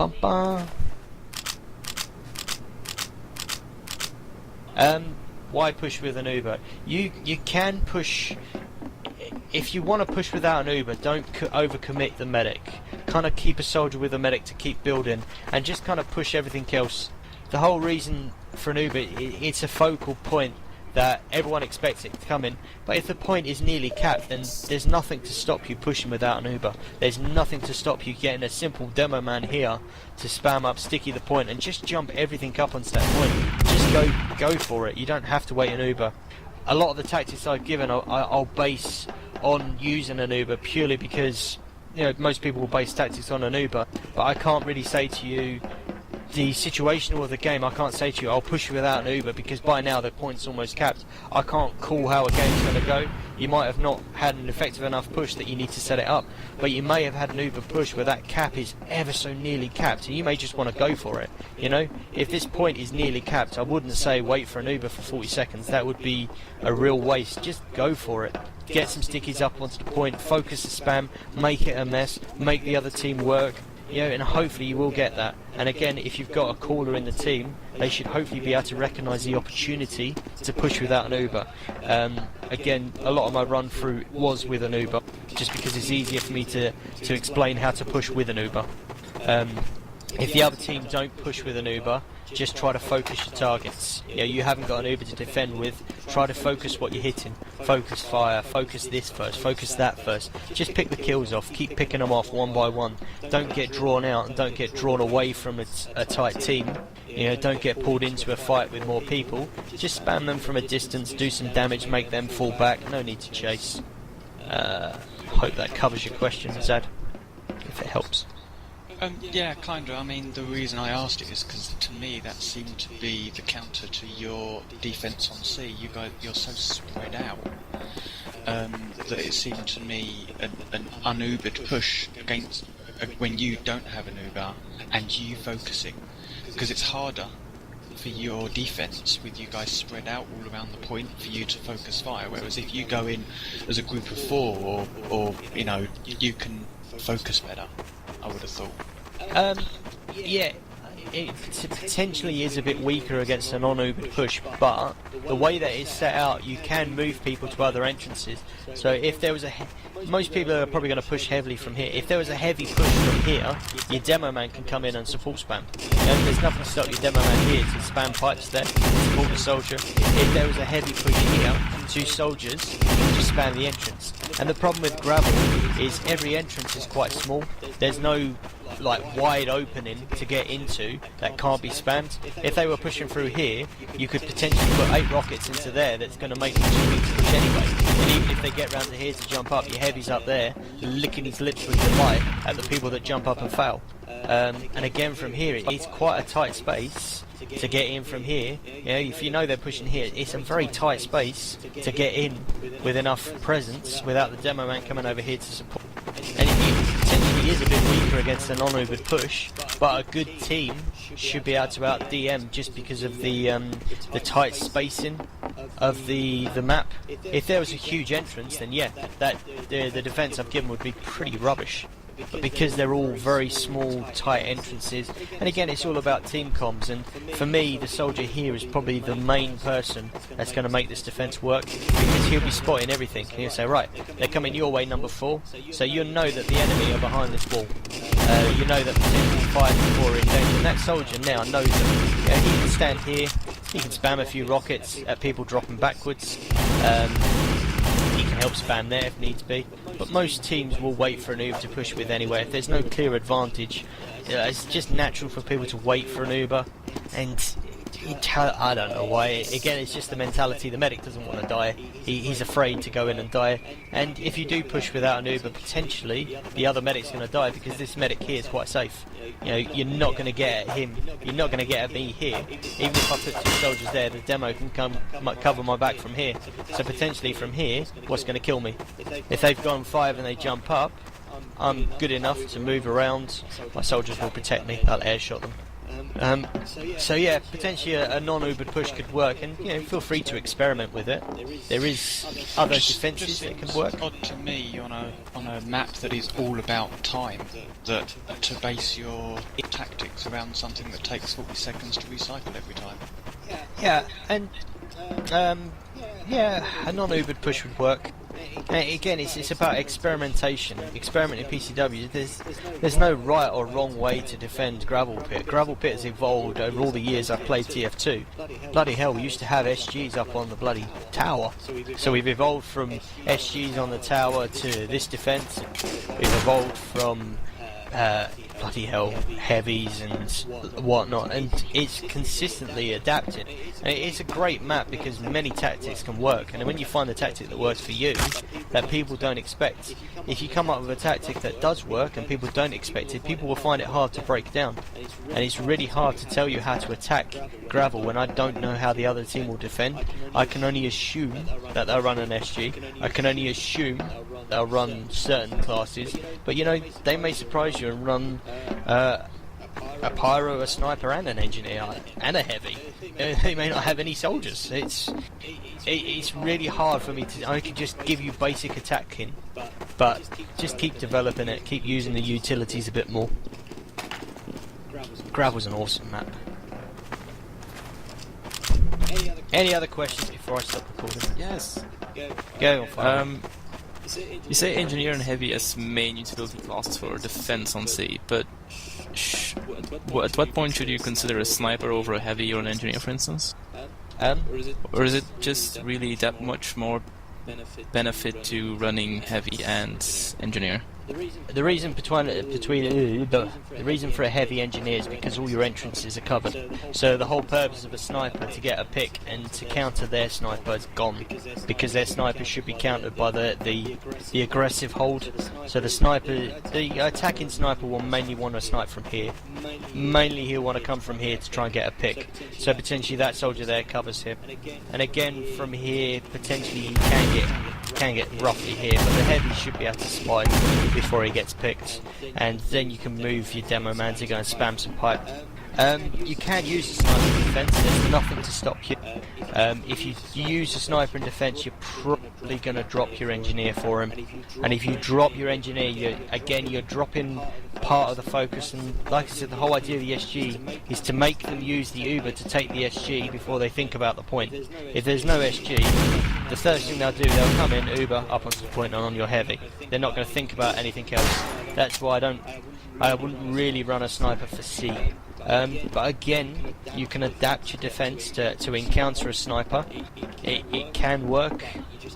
bum bum. Why push with an Uber? You can push. If you want to push without an Uber, don't overcommit the medic. Kind of keep a soldier with a medic to keep building, and just kind of push everything else. The whole reason for an Uber, it's a focal point that everyone expects it to come in, but if the point is nearly capped, then there's nothing to stop you pushing without an Uber. There's nothing to stop you getting a simple demo man here to spam up sticky the point and just jump everything up onto that point. Just go for it. You don't have to wait an Uber. A lot of the tactics I've given I'll base on using an Uber purely because, you know, most people will base tactics on an Uber, but I can't really say to you the situational of the game. I can't say to you I'll push you without an Uber because by now the point's almost capped. I can't call how a game's going to go. You might have not had an effective enough push that you need to set it up, but you may have had an Uber push where that cap is ever so nearly capped, and you may just want to go for it. You know, if this point is nearly capped, I wouldn't say wait for an Uber for 40 seconds. That would be a real waste. Just go for it. Get some stickies up onto the point, focus the spam, make it a mess, make the other team work. You know, and hopefully you will get that. And again, if you've got a caller in the team, they should hopefully be able to recognise the opportunity to push without an Uber. Again, a lot of my run through was with an Uber, just because it's easier for me to explain how to push with an Uber. If the other team don't push with an Uber, just try to focus your targets. You know, you haven't got an Uber to defend with, try to focus what you're hitting. Focus fire, focus this first, focus that first. Just pick the kills off, keep picking them off one by one. Don't get drawn out and don't get drawn away from a tight team. You know, don't get pulled into a fight with more people. Just spam them from a distance, do some damage, make them fall back, no need to chase. Hope that covers your question, Zad, if it helps. Yeah, kinda. I mean, the reason I asked it is because to me that seemed to be the counter to your defense on C. You're so spread out that it seemed to me an unubered push against when you don't have an Uber and you focusing, because it's harder for your defense with you guys spread out all around the point for you to focus fire. Whereas if you go in as a group of four, or you know, you can focus better, I would have thought. Yeah, it potentially is a bit weaker against a non-Ubered push, but the way that it's set out, you can move people to other entrances. So if there was most people are probably going to push heavily from here. If there was a heavy push from here, your demo man can come in and support spam. There's nothing to stop your demo man here to spam pipes there, support the soldier. If there was a heavy push here, two soldiers just spam the entrance. And the problem with Gravel is every entrance is quite small. There's no like wide opening to get into that can't be spammed. If they were pushing through here, you could potentially put 8 rockets into there that's going to make them too weak to push anyway. And even if they get round to here to jump up, your heavy's up there licking his lips with delight at the people that jump up and fail. And again from here, it's quite a tight space to get in from here. You know, if you know they're pushing here, it's a very tight space to get in with enough presence without the demo man coming over here to support. And it potentially is a bit weaker against a non-Ubered push, but a good team should be able to out DM just because of the tight spacing of the map. If there was a huge entrance, then yeah, that the defense I've given would be pretty rubbish. But because they're all very small, tight entrances, and again it's all about team comms, and for me the soldier here is probably the main person that's going to make this defence work, because he'll be spotting everything. He'll say, right, they're coming your way, number 4, so you know that the enemy are behind this wall. You know that potentially 5 and 4 are in danger, and that soldier now knows that, you know, he can stand here, he can spam a few rockets at people dropping backwards. He can help spam there if needs be, but most teams will wait for an Uber to push with anyway. If there's no clear advantage, it's just natural for people to wait for an Uber, and I don't know why. Again, it's just the mentality. The medic doesn't want to die. He's afraid to go in and die. And if you do push without an Uber, potentially the other medic's going to die because this medic here is quite safe. You know, you're not going to get at him. You're not going to get at me here. Even if I put 2 soldiers there, the demo can come cover my back from here. So potentially from here, what's going to kill me? If they've gone 5 and they jump up, I'm good enough to move around. My soldiers will protect me. I'll airshot them. So yeah, potentially a non-Ubered push could work, and feel free to experiment with it. There is other defences that can work. It's odd to me on a map that is all about time that to base your tactics around something that takes 40 seconds to recycle every time. Yeah, and a non-Ubered push would work. Again, it's about experimentation. Experimenting PCW. There's no right or wrong way to defend Gravelpit. Gravelpit has evolved over all the years I've played TF2. Bloody hell, we used to have SGs up on the bloody tower. So we've evolved from SGs on the tower to this defence. We've evolved from bloody hell, heavies and whatnot, and it's consistently adapted. And it's a great map because many tactics can work, and when you find the tactic that works for you, that people don't expect, if you come up with a tactic that does work and people don't expect it, people will find it hard to break down. And it's really hard to tell you how to attack Gravel when I don't know how the other team will defend. I can only assume that they'll run an SG, I can only assume they'll run certain classes, but they may surprise you and run a pyro, a sniper and an engineer and a heavy. They may not have any soldiers. It's really hard for me to. I could just give you basic attacking, but just keep developing it, keep using the utilities a bit more. Gravel's an awesome map. Any other questions before I stop recording? Yes. Go on, fire. You say engineer and heavy as main utility classes for defense on sea, but at what point should you consider a sniper over a heavy or an engineer, for instance? Or is it just really that much more benefit to running heavy and engineer? The reason the reason for a heavy engineer is because all your entrances are covered. So the whole purpose of a sniper to get a pick and to counter their sniper is gone, because their sniper should be countered by the aggressive hold. So the attacking sniper will mainly want to snipe from here. Mainly he'll want to come from here to try and get a pick. So potentially that soldier there covers him. And again from here potentially he can get roughly here, but the heavy should be able to spy before he gets picked, and then you can move your demo man to go and spam some pipe. You can use a sniper in defence, there's nothing to stop you. If you use a sniper in defence, you're probably going to drop your engineer for him, and if you drop your engineer, you're dropping part of the focus. And like I said, the whole idea of the SG is to make them use the Uber to take the SG before they think about the point. If there's no SG, the first thing they'll do, they'll come in, Uber up onto the point and on your heavy. They're not going to think about anything else. That's why I wouldn't really run a sniper for C. But again, you can adapt your defence to encounter a sniper. It can work,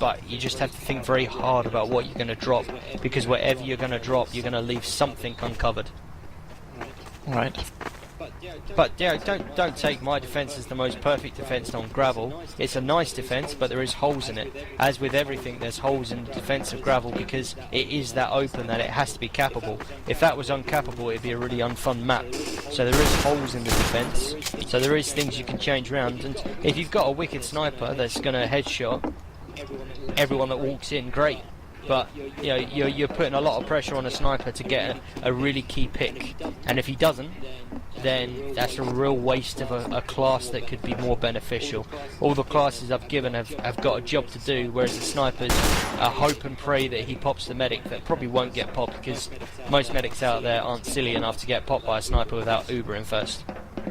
but you just have to think very hard about what you're going to drop, because whatever you're going to drop, you're going to leave something uncovered. Right. But yeah, don't take my defence as the most perfect defence on gravel. It's a nice defence, but there is holes in it. As with everything, there's holes in the defence of gravel because it is that open that it has to be cappable. If that was uncappable, it'd be a really unfun map. So there is holes in the defence. So there is things you can change around. And if you've got a wicked sniper that's going to headshot everyone that walks in, great. But you're putting a lot of pressure on a sniper to get a really key pick, and if he doesn't, then that's a real waste of a class that could be more beneficial. All the classes I've given have got a job to do, whereas the snipers are hope and pray that he pops the medic that probably won't get popped, because most medics out there aren't silly enough to get popped by a sniper without Ubering first.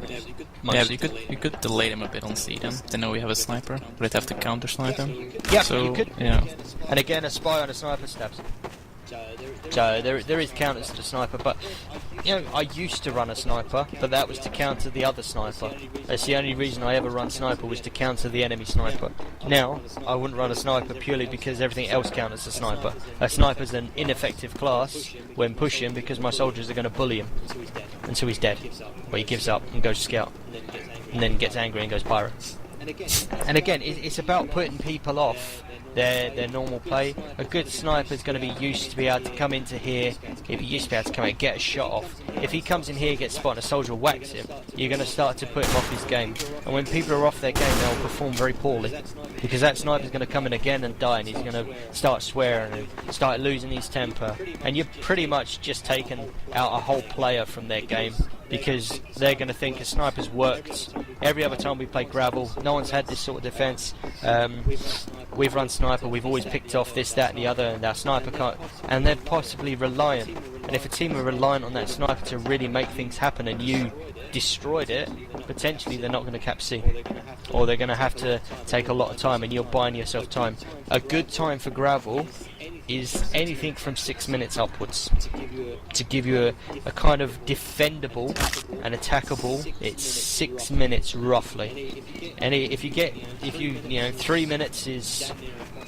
Yeah, but you could delay them a bit on C then. They know we have a sniper, but they'd have to counter snipe him. Yeah, so, you could. Yeah. And again, a spy on a sniper stabs him. So there is counters to the sniper, but I used to run a sniper, but that was to counter the other sniper. That's the only reason I ever run sniper, was to counter the enemy sniper. Now I wouldn't run a sniper purely because everything else counters a sniper. A sniper's an ineffective class when pushing, because my soldiers are going to bully him until he's dead, or he gives up and goes scout, and then gets angry and goes pyro. And again, it's about putting people off their normal play. A good sniper is going to be used to be able to come into here. If he used to be able to come in and get a shot off. If he comes in here, gets spotted, and a soldier whacks him, you're going to start to put him off his game. And when people are off their game, they'll perform very poorly, because that sniper's going to come in again and die, and he's going to start swearing and start losing his temper. And you're pretty much just taken out a whole player from their game, because they're going to think a sniper's worked. Every other time we play Gravel, no one's had this sort of defence. We've run sniper, we've always picked off this, that and the other, and our sniper can't, and they're possibly reliant. And if a team are reliant on that sniper to really make things happen and you destroyed it, potentially they're not going to cap C. Or they're going to have to take a lot of time, and you're buying yourself time. A good time for Gravel is anything from 6 minutes upwards. To give you a kind of defendable and attackable, it's 6 minutes roughly. And if you 3 minutes is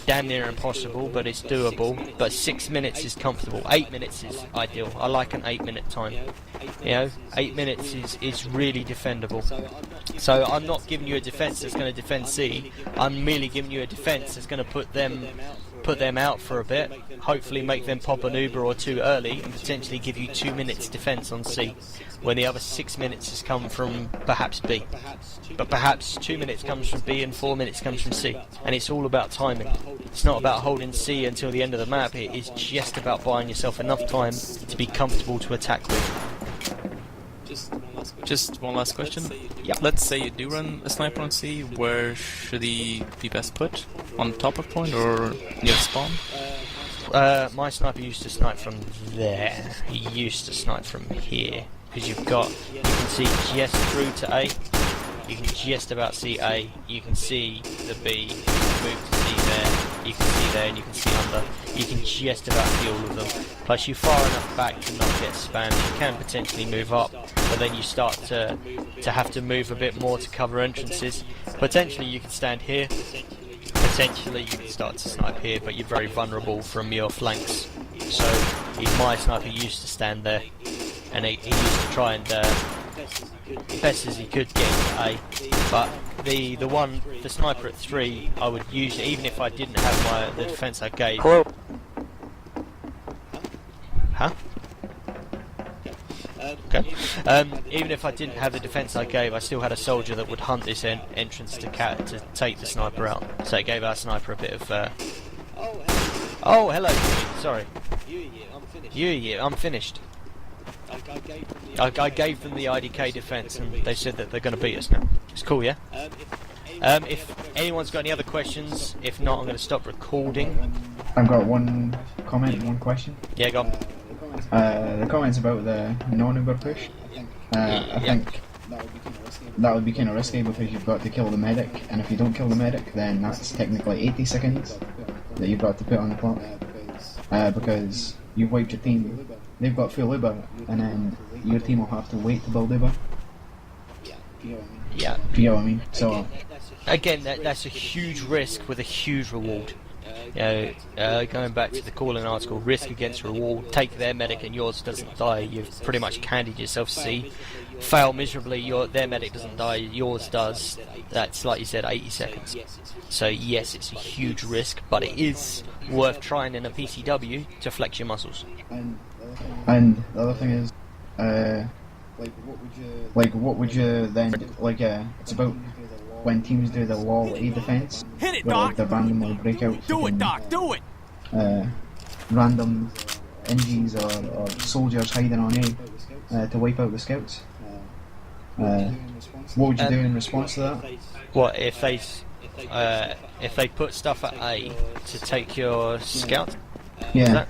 damn near impossible, but it's doable. But 6 minutes is comfortable. 8 minutes is ideal. I like an 8-minute time. 8 minutes is really defendable. So I'm not giving you a defense that's going to defend C. I'm merely giving you a defense that's going to put them out for a bit, hopefully make them pop an Uber or two early, and potentially give you 2 minutes defense on C, when the other 6 minutes has come from perhaps B. But perhaps 2 minutes comes from B and 4 minutes comes from C. And it's all about timing. It's not about holding C until the end of the map, it is just about buying yourself enough time to be comfortable to attack with. Just one last question. Yeah. Let's say you do run a sniper on C, where should he be best put? On top of point or near spawn? My sniper used to snipe from there. He used to snipe from here. Because you can see just through to A. You can just about see A. You can see the B. You can move to C there. You can see there, and you can see under. You can just about see all of them. Plus you're far enough back to not get spammed. You can potentially move up, but then you start to have to move a bit more to cover entrances. Potentially you can stand here. Potentially you can start to snipe here, but you're very vulnerable from your flanks. So my sniper used to stand there, and he used to try and best as he could get into A. But the sniper at 3, I would use, even if I didn't have the defense I gave. Hello. Huh? Okay. Even if I didn't have the defense I gave, I still had a soldier that would hunt this entrance to take the sniper out. So it gave our sniper a bit of. Oh, hello. Sorry. I'm finished. I gave them the IDK defense, and they said that they're going to beat us now. It's cool, yeah? If anyone's got any other questions, if not, I'm going to stop recording. I've got one comment and one question. Yeah, go on. The comment's about the non-Uber push. I think that would be kind of risky, because you've got to kill the medic, and if you don't kill the medic, then that's technically 80 seconds that you've got to put on the clock. Because you've wiped your team. They've got full Uber, and then your team will have to wait to build Uber. Yeah. Do you know what I mean? So again, that's a huge risk with a huge reward. Going back to the Calling article, risk against reward. Take their medic and yours doesn't die. You've pretty much candied yourself C. Fail miserably, their medic doesn't die, yours does. That's, like you said, 80 seconds. So yes, it's a huge risk, but it is worth trying in a PCW to flex your muscles. And the other thing is, what would you then, it's about when teams do the wall A defense, where the randomly breakouts. Do it, Doc, do it! Random NGs or soldiers hiding on A to wipe out the scouts. What would you do in response to that? What if they put stuff at A to take your scout? Yeah.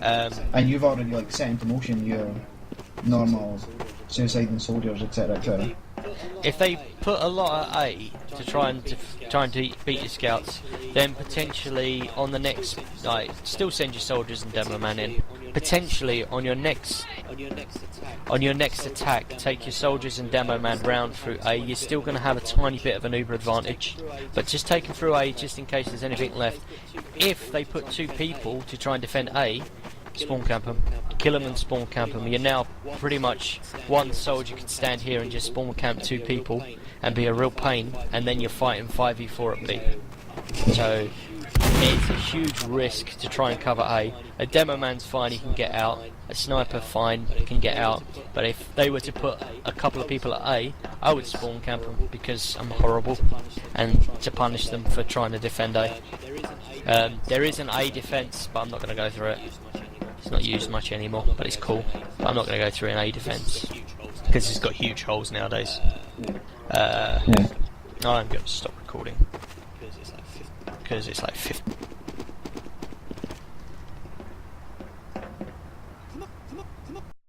And you've already set into motion your normal suiciding soldiers, etc., etc. If they put a lot at A to try and beat your scouts, then potentially on the next, still send your soldiers and demo man in. Potentially on your next attack, take your soldiers and demo man round through A. You're still going to have a tiny bit of an Uber advantage, but just take them through A just in case there's anything left. If they put 2 people to try and defend A, spawn camp them, kill them and spawn camp them. You're now pretty much one soldier can stand here and just spawn camp 2 people and be a real pain, and then you're fighting 5v4 at B. So it's a huge risk to try and cover A. A demo man's fine, he can get out. A sniper, fine, can get out. But if they were to put a couple of people at A, I would spawn camp them because I'm horrible, and to punish them for trying to defend A. There is an A defense, but I'm not going to go through it. It's not used much anymore, but it's cool. But I'm not going to go through an A defense because it's got huge holes nowadays. I'm going to stop recording because it's like 50.